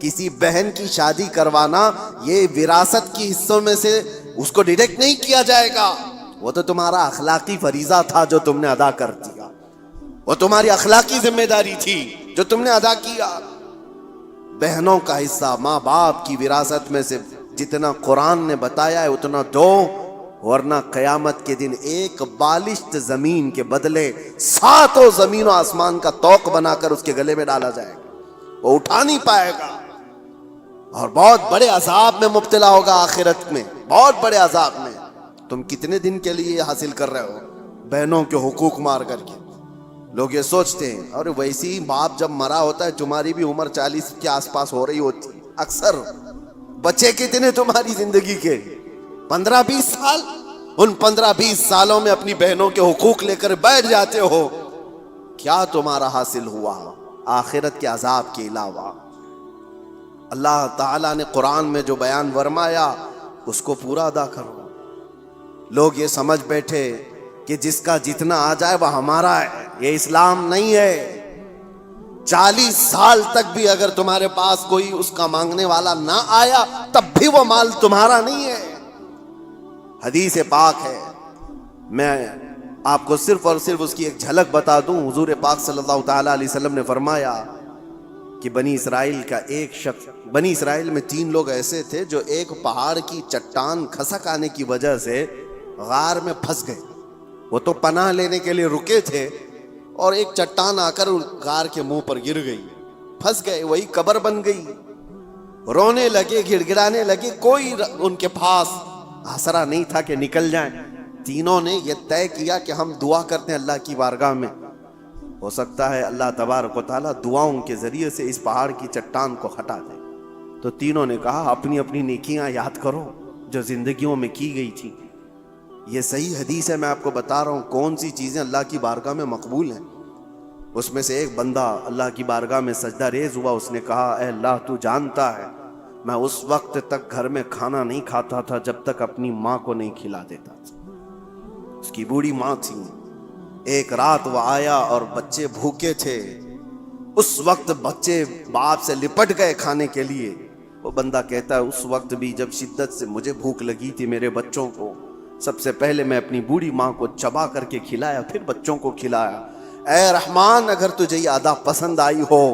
کسی بہن کی شادی کروانا یہ وراثت کی حصوں میں سے اس کو ڈیڈکٹ نہیں کیا جائے گا، وہ تو تمہارا اخلاقی فریضہ تھا جو تم نے ادا کر دیا، وہ تمہاری اخلاقی ذمہ داری تھی جو تم نے ادا کیا۔ بہنوں کا حصہ ماں باپ کی وراثت میں سے جتنا قرآن نے بتایا ہے اتنا دو، ورنہ قیامت کے دن ایک بالشت زمین کے بدلے 7 زمین و آسمان کا توق بنا کر اس کے گلے میں ڈالا جائے گا، وہ اٹھا نہیں پائے گا، اور بہت بڑے عذاب میں مبتلا ہوگا آخرت میں، بہت بڑے عذاب میں۔ تم کتنے دن کے لیے حاصل کر رہے ہو بہنوں کے حقوق مار کر کے؟ لوگ یہ سوچتے ہیں، اور ویسی ہی باپ جب مرا ہوتا ہے تمہاری بھی عمر 40 کے آس پاس ہو رہی ہوتی ہے اکثر۔ بچے کتنے تمہاری زندگی کے؟ 15-20 سال۔ ان 15-20 سالوں میں اپنی بہنوں کے حقوق لے کر بیٹھ جاتے ہو، کیا تمہارا حاصل ہوا آخرت کے عذاب کے علاوہ؟ اللہ تعالیٰ نے قرآن میں جو بیان فرمایا اس کو پورا ادا کرو۔ لوگ یہ سمجھ بیٹھے کہ جس کا جتنا آ جائے وہ ہمارا ہے، یہ اسلام نہیں ہے۔ 40 سال تک بھی اگر تمہارے پاس کوئی اس کا مانگنے والا نہ آیا تب بھی وہ مال تمہارا نہیں ہے۔ حدیث پاک ہے، میں آپ کو صرف اور صرف اس کی ایک جھلک بتا دوں۔ حضور پاک صلی اللہ تعالی علیہ وسلم نے فرمایا کہ بنی اسرائیل کا ایک شخص، بنی اسرائیل میں 3 لوگ ایسے تھے جو ایک پہاڑ کی چٹان کھسک آنے کی وجہ سے غار میں پھنس گئے۔ وہ تو پناہ لینے کے لیے رکے تھے اور ایک چٹان آ کر غار کے منہ پر گر گئی، پھنس گئے، وہی قبر بن گئی۔ رونے لگے، گڑ گڑانے لگے، کوئی ان کے پاس آسرا نہیں تھا کہ نکل جائیں۔ تینوں نے یہ طے کیا کہ ہم دعا کرتے ہیں اللہ کی بارگاہ میں، ہو سکتا ہے اللہ تبارک و تعالیٰ دعاؤں کے ذریعے سے اس پہاڑ کی چٹان کو ہٹا دے۔ تو تینوں نے کہا اپنی اپنی نیکیاں یاد کرو جو زندگیوں میں کی گئی تھی۔ یہ صحیح حدیث ہے، میں آپ کو بتا رہا ہوں کون سی چیزیں اللہ کی بارگاہ میں مقبول ہیں۔ اس میں سے ایک بندہ اللہ کی بارگاہ میں سجدہ ریز ہوا، اس نے کہا اے اللہ تو جانتا ہے میں اس وقت تک گھر میں کھانا نہیں کھاتا تھا جب تک اپنی ماں کو نہیں کھلا دیتا تھا۔ اس کی بوڑھی ماں تھی، ایک رات وہ آیا اور بچے بھوکے تھے، اس وقت بچے باپ سے لپٹ گئے کھانے کے لیے۔ وہ بندہ کہتا ہے اس وقت بھی جب شدت سے مجھے بھوک لگی تھی میرے بچوں کو، سب سے پہلے میں اپنی بوڑھی ماں کو چبا کر کے کھلایا، پھر بچوں کو کھلایا۔ اے رحمان اگر تجھے یہ ادا پسند آئی ہو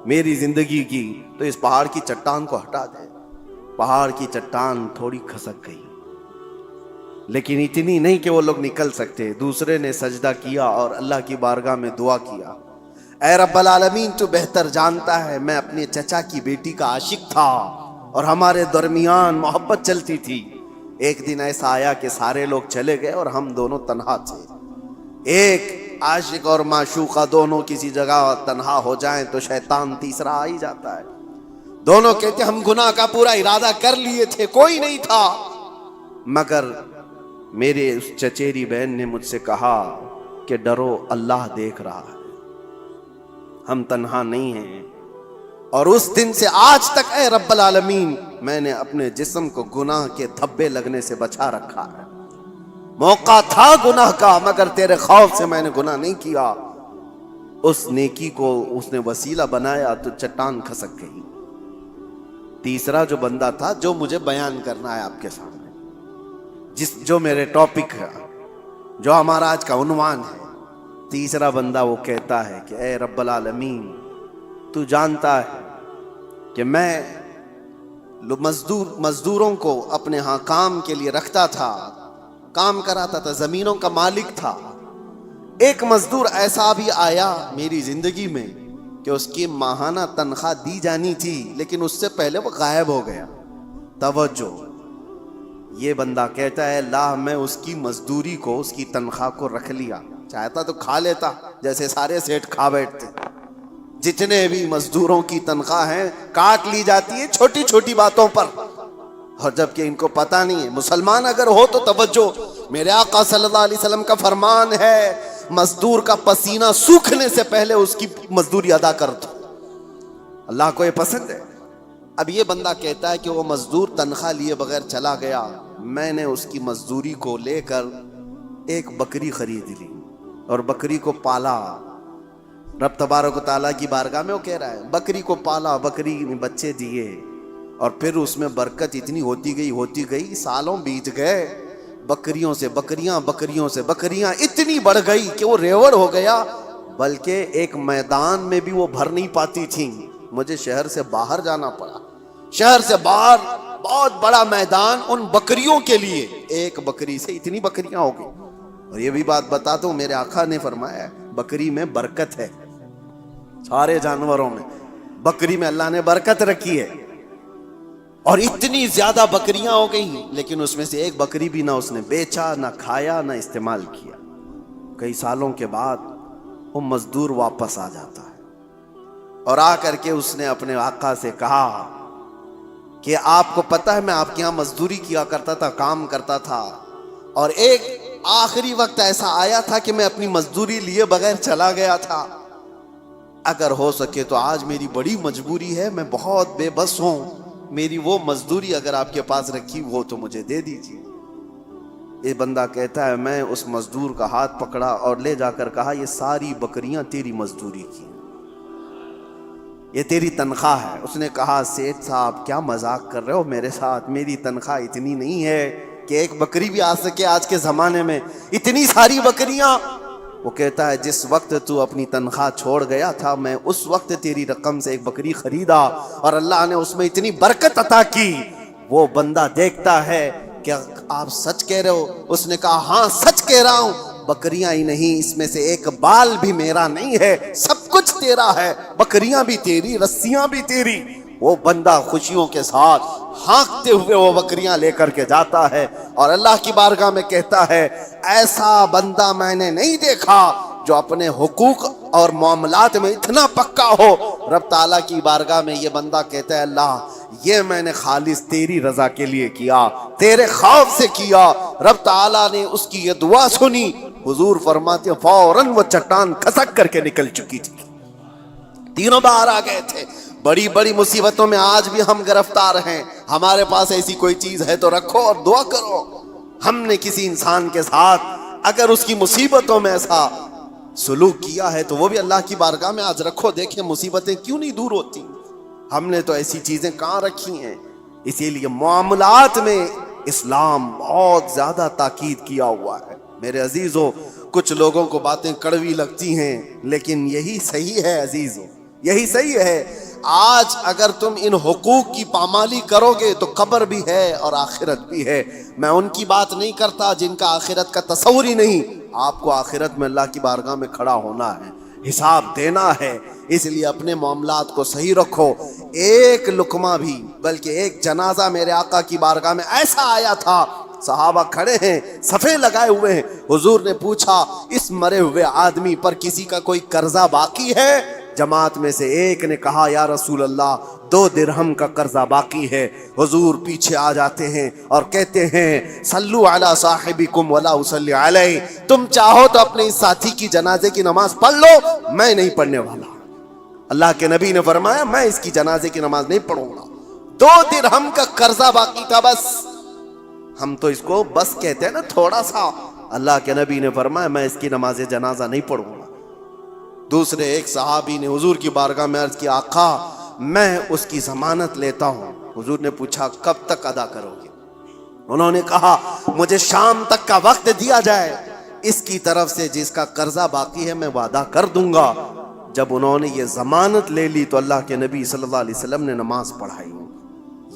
میری زندگی کی تو اس پہاڑ کی چٹان کو ہٹا دے۔ پہاڑ کی چٹان تھوڑی کھسک گئی، لیکن اتنی نہیں کہ وہ لوگ نکل سکتے۔ دوسرے نے سجدہ کیا اور اللہ کی بارگاہ میں دعا کیا، اے رب العالمین تو بہتر جانتا ہے میں اپنے چچا کی بیٹی کا عاشق تھا اور ہمارے درمیان محبت چلتی تھی۔ ایک دن ایسا آیا کہ سارے لوگ چلے گئے اور ہم دونوں تنہا تھے۔ ایک عاشق اور معشوقہ دونوں کسی جگہ تنہا ہو جائیں تو شیطان تیسرا آ ہی جاتا ہے۔ دونوں کہتے ہم گناہ کا پورا ارادہ کر لیے تھے، کوئی نہیں تھا، مگر میرے اس چچیری بہن نے مجھ سے کہا کہ ڈرو اللہ دیکھ رہا ہے، ہم تنہا نہیں ہیں، اور اس دن سے آج تک اے رب العالمین میں نے اپنے جسم کو گناہ کے دھبے لگنے سے بچا رکھا ہے. موقع تھا گناہ کا مگر تیرے خوف سے میں نے گناہ نہیں کیا. اس نیکی کو اس نے وسیلہ بنایا تو چٹان کھسک گئی. تیسرا جو بندہ تھا جو مجھے بیان کرنا ہے آپ کے سامنے، جو میرے ٹاپک ہے، جو ہمارا آج کا عنوان ہے، تیسرا بندہ وہ کہتا ہے کہ اے رب العالمین تو جانتا ہے کہ میں مزدوروں کو اپنے ہاں کام کے لیے رکھتا تھا، کام کراتا تھا، زمینوں کا مالک تھا. ایک مزدور ایسا بھی آیا میری زندگی میں کہ اس کی ماہانہ تنخواہ دی جانی تھی لیکن اس سے پہلے وہ غائب ہو گیا. توجہ، یہ بندہ کہتا ہے اللہ میں اس کی مزدوری کو، اس کی تنخواہ کو رکھ لیا، چاہتا تو کھا لیتا جیسے سارے سیٹ کھا بیٹھتے. جتنے بھی مزدوروں کی تنخواہ ہیں کاٹ لی جاتی ہے چھوٹی چھوٹی باتوں پر، اور جبکہ ان کو پتہ نہیں ہے. مسلمان اگر ہو تو توجہ، میرے آقا صلی اللہ علیہ وسلم کا فرمان ہے مزدور کا پسینہ سوکھنے سے پہلے اس کی مزدوری ادا کر دو. اللہ کو یہ پسند ہے. اب یہ بندہ کہتا ہے کہ وہ مزدور تنخواہ لیے بغیر چلا گیا، میں نے اس کی مزدوری کو لے کر ایک بکری خرید لی اور بکری کو پالا. رب تبارک و تعالیٰ کی بارگاہ میں وہ کہہ رہا ہے بکری کو پالا، بکری نے بچے دیے اور پھر اس میں برکت اتنی ہوتی گئی، سالوں بیت گئے، بکریوں سے بکریاں اتنی بڑھ گئی کہ وہ ریوڑ ہو گیا، بلکہ ایک میدان میں بھی وہ بھر نہیں پاتی تھیں. مجھے شہر سے باہر جانا پڑا، شہر سے باہر بہت بڑا میدان ان بکریوں کے لیے. ایک بکری سے اتنی بکریاں ہو گئی. اور یہ بھی بات بتاتا ہوں، میرے آقا نے فرمایا بکری میں برکت ہے. سارے جانوروں میں بکری میں اللہ نے برکت رکھی ہے. اور اتنی زیادہ بکریاں ہو گئی لیکن اس میں سے ایک بکری بھی نہ اس نے بیچا، نہ کھایا، نہ استعمال کیا. کئی سالوں کے بعد وہ مزدور واپس آ جاتا ہے اور آ کر کے اس نے اپنے آقا سے کہا کہ آپ کو پتہ ہے میں آپ کے یہاں مزدوری کیا کرتا تھا، کام کرتا تھا، اور ایک آخری وقت ایسا آیا تھا کہ میں اپنی مزدوری لیے بغیر چلا گیا تھا. اگر ہو سکے تو آج میری بڑی مجبوری ہے، میں بہت بے بس ہوں، میری وہ مزدوری اگر آپ کے پاس رکھی وہ تو مجھے دے دیجیے. یہ بندہ کہتا ہے میں اس مزدور کا ہاتھ پکڑا اور لے جا کر کہا یہ ساری بکریاں تیری مزدوری کی، یہ تیری تنخواہ ہے. اس نے کہا سیٹھ صاحب کیا مذاق کر رہے ہو میرے ساتھ، میری تنخواہ اتنی نہیں ہے کہ ایک بکری بھی آ سکے آج کے زمانے میں، اتنی ساری بکریاں. وہ کہتا ہے جس وقت تو اپنی تنخواہ چھوڑ گیا تھا میں اس وقت تیری رقم سے ایک بکری خریدا اور اللہ نے اس میں اتنی برکت عطا کی. وہ بندہ دیکھتا ہے کہ آپ سچ کہہ رہے ہو؟ اس نے کہا ہاں سچ کہہ رہا ہوں، بکریاں ہی نہیں اس میں سے ایک بال بھی میرا نہیں ہے، سب کچھ تیرا ہے، بکریاں بھی تیری، رسیاں بھی تیری. وہ بندہ خوشیوں کے ساتھ ہانکتے ہوئے وہ بکریاں لے کر کے جاتا ہے اور اللہ کی بارگاہ میں کہتا ہے ایسا بندہ میں نے نہیں دیکھا جو اپنے حقوق اور معاملات میں اتنا پکا ہو. رب تعالیٰ کی بارگاہ میں یہ بندہ کہتا ہے اللہ یہ میں نے خالص تیری رضا کے لیے کیا، تیرے خوف سے کیا. رب تعالیٰ نے اس کی یہ دعا سنی. حضور فرماتے فوراً وہ چٹان کھسک کر کے نکل چکی تھی، تینوں باہر آ گئے تھے. بڑی بڑی مصیبتوں میں آج بھی ہم گرفتار ہیں. ہمارے پاس ایسی کوئی چیز ہے تو رکھو اور دعا کرو. ہم نے کسی انسان کے ساتھ اگر اس کی مصیبتوں میں ایسا سلوک کیا ہے تو وہ بھی اللہ کی بارگاہ میں آج رکھو، دیکھیں مصیبتیں کیوں نہیں دور ہوتی. ہم نے تو ایسی چیزیں کہاں رکھی ہیں. اسی لیے معاملات میں اسلام بہت زیادہ تاکید کیا ہوا ہے. میرے عزیزو کچھ لوگوں کو باتیں کڑوی لگتی ہیں لیکن یہی صحیح ہے عزیزو، یہی صحیح ہے. آج اگر تم ان حقوق کی پامالی کرو گے تو قبر بھی ہے اور آخرت بھی ہے. میں ان کی بات نہیں کرتا جن کا آخرت کا تصور ہی نہیں. آپ کو آخرت میں اللہ کی بارگاہ میں کھڑا ہونا ہے، حساب دینا ہے، اس لیے اپنے معاملات کو صحیح رکھو. ایک لقمہ بھی بلکہ ایک جنازہ میرے آقا کی بارگاہ میں ایسا آیا تھا، صحابہ کھڑے ہیں صفے لگائے ہوئے ہیں. حضور نے پوچھا اس مرے ہوئے آدمی پر کسی کا کوئی قرضہ باقی ہے؟ جماعت میں سے ایک نے کہا یا رسول اللہ 2 درہم کا قرضہ باقی ہے. حضور پیچھے آ جاتے ہیں اور کہتے ہیں صلو علی صاحبکم ولا اصلی علیہ، تم چاہو تو اپنے اس ساتھی کی جنازے کی نماز پڑھ لو، میں نہیں پڑھنے والا. اللہ کے نبی نے فرمایا میں اس کی جنازے کی نماز نہیں پڑھوں گا. 2 درہم کا قرضہ باقی تھا بس. ہم تو اس کو بس کہتے ہیں نا تھوڑا سا. اللہ کے نبی نے فرمایا میں اس کی نماز جنازہ نہیں پڑھوں گا. دوسرے ایک صحابی نے حضور کی بارگاہ میں عرض کیا آقا میں اس کی ضمانت لیتا ہوں. حضور نے پوچھا کب تک ادا کرو گے؟ انہوں نے کہا مجھے شام تک کا وقت دیا جائے, اس کی طرف سے جس کا قرضہ باقی ہے میں وعدہ کر دوں گا. جب انہوں نے یہ ضمانت لے لی تو اللہ کے نبی صلی اللہ علیہ وسلم نے نماز پڑھائی.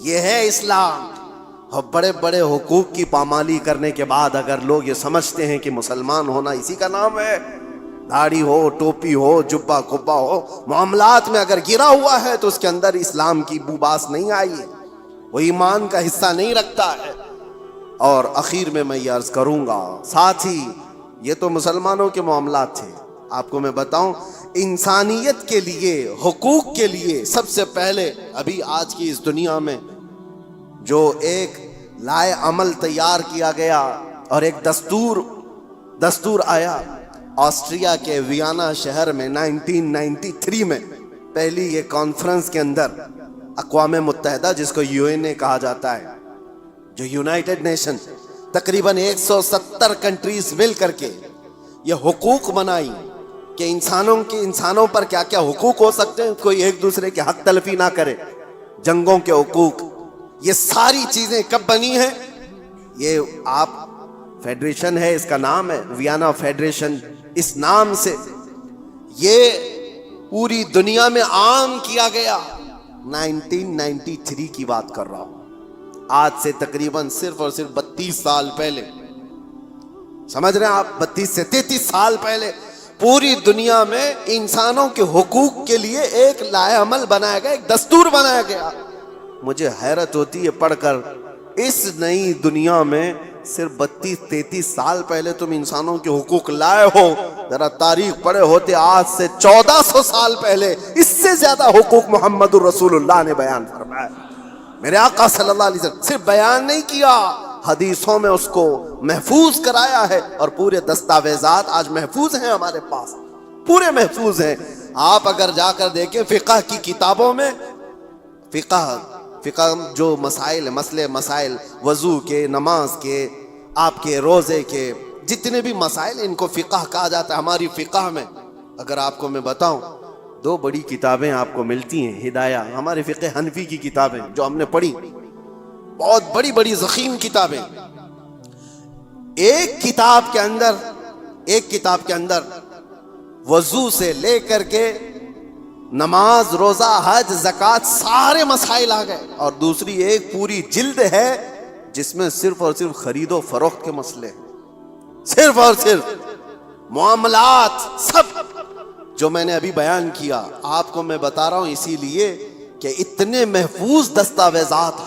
یہ ہے اسلام. اور بڑے بڑے حقوق کی پامالی کرنے کے بعد اگر لوگ یہ سمجھتے ہیں کہ مسلمان ہونا اسی کا نام ہے, داڑھی ہو, ٹوپی ہو, جبہ کبا ہو, معاملات میں اگر گرا ہوا ہے تو اس کے اندر اسلام کی بو باس نہیں آئی ہے, وہ ایمان کا حصہ نہیں رکھتا ہے. اور اخیر میں یہ عرض کروں گا ساتھی, یہ تو مسلمانوں کے معاملات تھے. آپ کو میں بتاؤں انسانیت کے لیے, حقوق کے لیے سب سے پہلے ابھی آج کی اس دنیا میں جو ایک لائے عمل تیار کیا گیا اور ایک دستور آیا آسٹریا کے ویانا شہر میں 1993 میں پہلی یہ کانفرنس کے اندر اقوام متحدہ جس کو UN کہا جاتا ہے, جو یونائٹڈ نیشن, تقریباً 170 کنٹریز مل کر کے یہ حقوق بنائی کہ انسانوں پر کیا کیا حقوق ہو سکتے ہیں, کوئی ایک دوسرے کے حق تلفی نہ کرے, جنگوں کے حقوق. یہ ساری چیزیں کب بنی ہیں؟ یہ آپ فیڈریشن ہے, اس کا نام ہے ویانا فیڈریشن. اس نام سے یہ پوری دنیا میں عام کیا گیا. 1993 کی بات کر رہا ہوں, آج سے تقریباً صرف اور صرف 32 سال پہلے. سمجھ رہے ہیں آپ؟ 32 سے 33 سال پہلے پوری دنیا میں انسانوں کے حقوق کے لیے ایک لائحہ عمل بنایا گیا, ایک دستور بنایا گیا. مجھے حیرت ہوتی ہے پڑھ کر, اس نئی دنیا میں صرف 32-33 سال پہلے تم انسانوں کے حقوق لائے ہو. ذرا تاریخ پڑھے ہوتے آج سے 1400 سال پہلے اس سے زیادہ حقوق محمد الرسول اللہ نے بیان فرمایا. میرے آقا صلی اللہ علیہ وسلم صرف بیان نہیں کیا, حدیثوں میں اس کو محفوظ کرایا ہے, اور پورے دستاویزات آج محفوظ ہیں ہمارے پاس, پورے محفوظ ہیں. آپ اگر جا کر دیکھیں فقہ کی کتابوں میں, فقہ جو مسئلے مسائل وضو کے, نماز کے, آپ کے روزے کے, جتنے بھی مسائل ان کو فقہ کہا جاتا ہے. ہماری فقہ میں اگر آپ کو میں بتاؤں 2 بڑی کتابیں آپ کو ملتی ہیں. ہدایہ ہمارے فقہ حنفی کی کتابیں جو ہم نے پڑھی, بہت بڑی بڑی ضخیم کتابیں. ایک کتاب کے اندر وضو سے لے کر کے نماز, روزہ, حج, زکوٰۃ سارے مسائل آ گئے. اور دوسری ایک پوری جلد ہے جس میں صرف اور صرف خرید و فروخت کے مسئلے ہیں, صرف اور صرف معاملات, سب جو میں نے ابھی بیان کیا آپ کو میں بتا رہا ہوں اسی لیے کہ اتنے محفوظ دستاویزات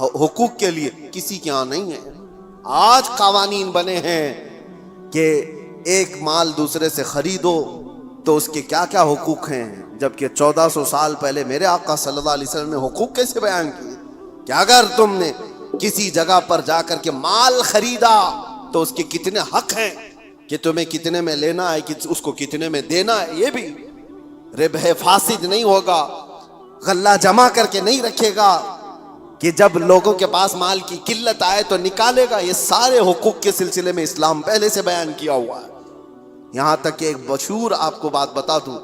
حقوق کے لیے کسی کے ہاں نہیں ہیں. آج قوانین بنے ہیں کہ ایک مال دوسرے سے خریدو تو اس کے کیا کیا حقوق ہیں, جبکہ 1400 سال پہلے میرے آقا صلی اللہ علیہ وسلم نے حقوق کیسے بیان کیے کہ اگر تم نے کسی جگہ پر جا کر کے مال خریدا تو اس کے کتنے حق ہیں, کہ تمہیں کتنے میں لینا ہے, کہ اس کو کتنے میں دینا ہے. یہ بھی ربح فاسد نہیں ہوگا, غلہ جمع کر کے نہیں رکھے گا کہ جب لوگوں کے پاس مال کی قلت آئے تو نکالے گا. یہ سارے حقوق کے سلسلے میں اسلام پہلے سے بیان کیا ہوا ہے. یہاں تک کہ ایک مشہور آپ کو بات بتا دوں,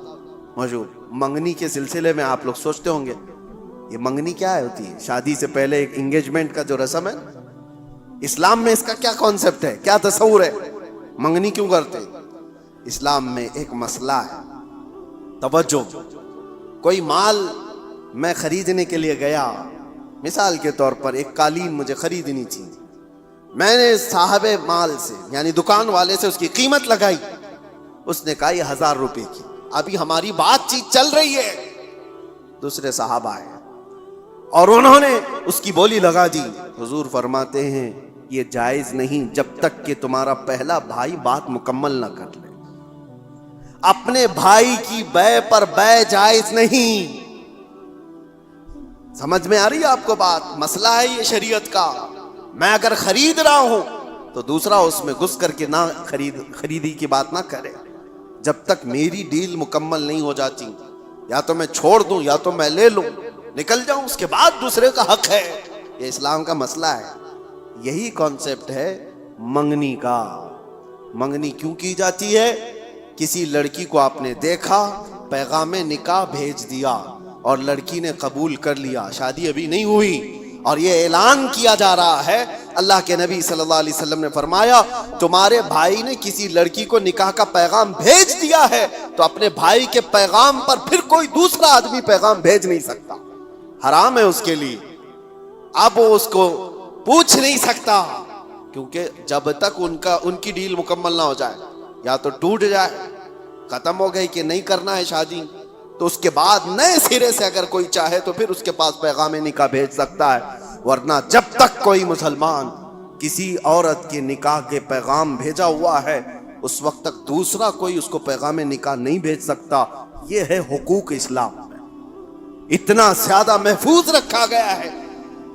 مشہور منگنی کے سلسلے میں آپ لوگ سوچتے ہوں گے یہ منگنی کیا ہوتی ہے, شادی سے پہلے ایک انگیجمنٹ کا جو رسم ہے, اسلام میں اس کا کیا کانسیپٹ ہے, کیا تصور ہے, منگنی کیوں کرتے ہیں؟ اسلام میں ایک مسئلہ ہے, توجہ. کوئی مال میں خریدنے کے لیے گیا, مثال کے طور پر ایک قالین مجھے خریدنی تھی, میں نے صاحب مال سے یعنی دکان والے سے اس کی قیمت لگائی, اس نے کہا یہ 1000 روپے کی. ابھی ہماری بات چیت چل رہی ہے, دوسرے صحابہ آئے اور انہوں نے اس کی بولی لگا دی. حضور فرماتے ہیں یہ جائز نہیں جب تک کہ تمہارا پہلا بھائی بات مکمل نہ کر لے. اپنے بھائی کی بے پر بے جائز نہیں. سمجھ میں آ رہی ہے آپ کو بات؟ مسئلہ ہے یہ شریعت کا. میں اگر خرید رہا ہوں تو دوسرا اس میں گھس کر کے نہ خریدی کی بات نہ کرے جب تک میری ڈیل مکمل نہیں ہو جاتی. یا تو میں چھوڑ دوں یا تو میں لے لوں، نکل جاؤں، اس کے بعد دوسرے کا حق ہے۔ یہ اسلام کا مسئلہ ہے۔ یہی کانسیپٹ ہے منگنی کا۔ منگنی کیوں کی جاتی ہے؟ کسی لڑکی کو آپ نے دیکھا، پیغام نکاح بھیج دیا اور لڑکی نے قبول کر لیا، شادی ابھی نہیں ہوئی، اور یہ اعلان کیا جا رہا ہے، اللہ کے نبی صلی اللہ علیہ وسلم نے فرمایا تمہارے بھائی نے کسی لڑکی کو نکاح کا پیغام بھیج دیا ہے تو اپنے بھائی کے پیغام پر پھر کوئی دوسرا آدمی پیغام بھیج نہیں سکتا، حرام ہے اس کے لیے۔ اب وہ اس کو پوچھ نہیں سکتا، کیونکہ جب تک ان کی ڈیل مکمل نہ ہو جائے، یا تو ٹوٹ جائے، ختم ہو گئی کہ نہیں کرنا ہے شادی، تو اس کے بعد نئے سرے سے اگر کوئی چاہے تو پھر اس کے پاس پیغام نکاح بھیج سکتا ہے، ورنہ جب تک کوئی مسلمان کسی عورت کے نکاح کے پیغام بھیجا ہوا ہے اس وقت تک دوسرا کوئی اس کو پیغام نکاح نہیں بھیج سکتا۔ یہ ہے حقوق اسلام میں، اتنا زیادہ محفوظ رکھا گیا ہے۔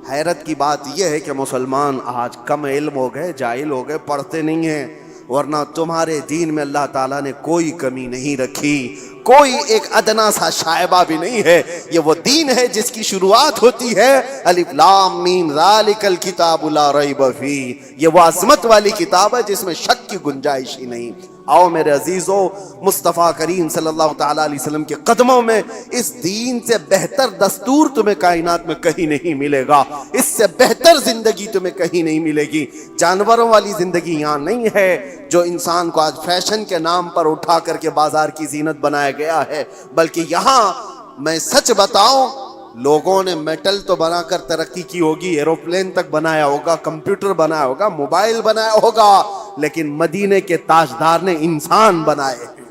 حیرت کی بات یہ ہے کہ مسلمان آج کم علم ہو گئے، جاہل ہو گئے، پڑھتے نہیں ہیں، ورنہ تمہارے دین میں اللہ تعالیٰ نے کوئی کمی نہیں رکھی، کوئی ایک ادنا سا شائبہ بھی نہیں ہے۔ یہ وہ دین ہے جس کی شروعات ہوتی ہے الف لام میم ذالک الکتاب لا ریب فیہ، یہ وہ عظمت والی کتاب ہے جس میں شک کی گنجائش ہی نہیں۔ آؤ میرے عزیزو، مصطفیٰ کریم صلی اللہ تعالیٰ علیہ وسلم کے قدموں میں اس دین سے بہتر دستور تمہیں کائنات میں کہیں نہیں ملے گا، اس سے بہتر زندگی تمہیں کہیں نہیں ملے گی۔ جانوروں والی زندگی یہاں نہیں ہے جو انسان کو آج فیشن کے نام پر اٹھا کر کے بازار کی زینت بنایا گیا ہے، بلکہ یہاں میں سچ بتاؤں لوگوں نے میٹل تو بنا کر ترقی کی ہوگی، ایروپلین تک بنایا ہوگا، کمپیوٹر بنایا ہوگا، موبائل بنایا ہوگا، لیکن مدینے کے تاجدار نے انسان بنائے ہیں،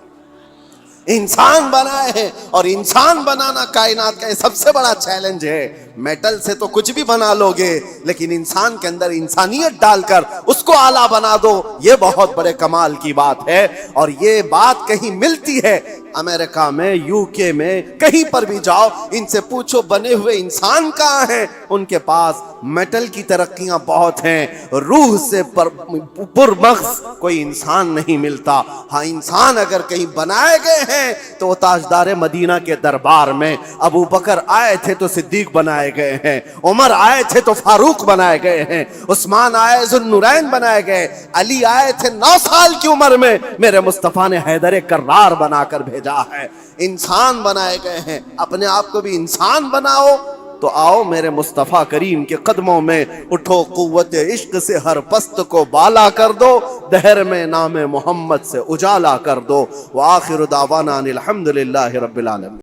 انسان بنائے ہیں، اور انسان بنانا کائنات کا سب سے بڑا چیلنج ہے۔ میٹل سے تو کچھ بھی بنا لو گے، لیکن انسان کے اندر انسانیت ڈال کر اس کو اعلیٰ بنا دو، یہ بہت بڑے کمال کی بات ہے۔ اور یہ بات کہیں ملتی ہے امریکہ میں، یو کے میں، کہیں پر بھی جاؤ، ان سے پوچھو بنے ہوئے انسان کہاں ہیں، ان کے پاس میٹل کی ترقیاں بہت ہیں، روح سے پرمغز کوئی انسان نہیں ملتا۔ ہاں انسان اگر کہیں بنائے گئے ہیں تو وہ تاجدار مدینہ کے دربار میں ابو بکر آئے تھے تو صدیق بنائے گئے ہیں، عمر آئے تھے تو فاروق بنائے گئے ہیں، عثمان آئے ذوالنورین بنائے گئے، علی آئے تھے 9 سال کی عمر میں، میرے مصطفیٰ نے حیدر کرار بنا کر بھیجا ہے۔ انسان بنائے گئے ہیں، اپنے آپ کو بھی انسان بناؤ تو آؤ میرے مصطفیٰ کریم کے قدموں میں اٹھو، قوت عشق سے ہر پست کو بالا کر دو، دہر میں نام محمد سے اجالا کر دو۔ وآخر دعوانا الحمدللہ رب العالمین۔